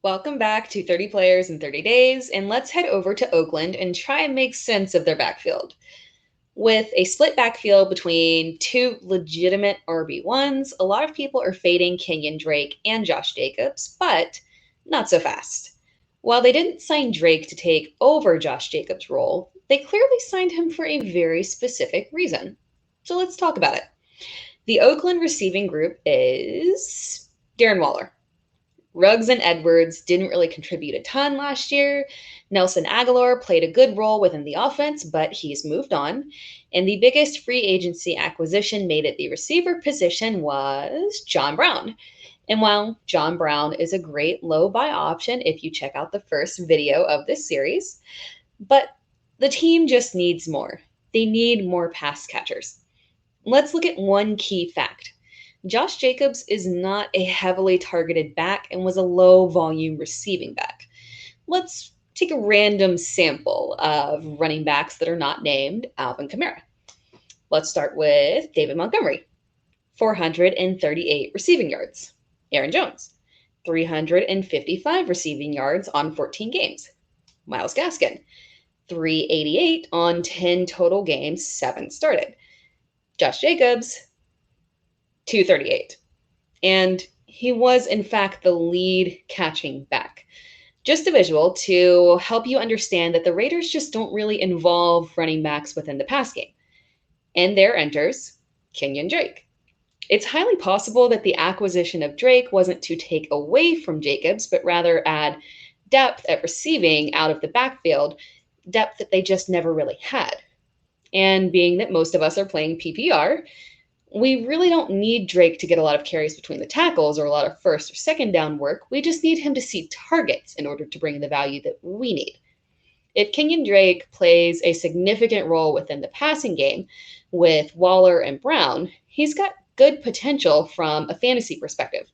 Welcome back to 30 Players in 30 Days, and let's head over to Oakland and try and make sense of their backfield. With a split backfield between two legitimate RB1s, a lot of people are fading Kenyan Drake and Josh Jacobs, but not so fast. While they didn't sign Drake to take over Josh Jacobs' role, they clearly signed him for a very specific reason. So let's talk about it. The Oakland receiving group is Darren Waller. Ruggs and Edwards didn't really contribute a ton last year. Nelson Aguilar played a good role within the offense, but he's moved on. And the biggest free agency acquisition made at the receiver position was John Brown. And while John Brown is a great low buy option if you check out the first video of this series, but the team just needs more. They need more pass catchers. Let's look at one key fact. Josh Jacobs is not a heavily targeted back and was a low volume receiving back. Let's take a random sample of running backs that are not named Alvin Kamara. Let's start with David Montgomery, 438 receiving yards. Aaron Jones, 355 receiving yards on 14 games. Myles Gaskin, 388 on 10 total games, 7 started. Josh Jacobs, 238. And he was, in fact, the lead catching back. Just a visual to help you understand that the Raiders just don't really involve running backs within the pass game. And there enters Kenyan Drake. It's highly possible that the acquisition of Drake wasn't to take away from Jacobs, but rather add depth at receiving out of the backfield, depth that they just never really had. And being that most of us are playing PPR, we really don't need Drake to get a lot of carries between the tackles or a lot of first or second down work. We just need him to see targets in order to bring the value that we need. If Kenyan Drake plays a significant role within the passing game with Waller and Brown, he's got good potential from a fantasy perspective.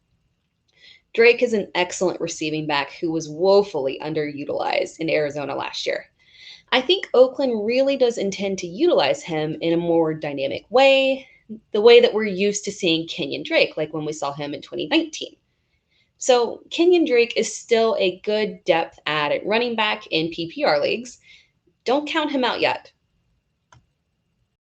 Drake is an excellent receiving back who was woefully underutilized in Arizona last year. I think Oakland really does intend to utilize him in a more dynamic way, the way that we're used to seeing Kenyan Drake, like when we saw him in 2019. So Kenyan Drake is still a good depth add at running back in PPR leagues. Don't count him out yet.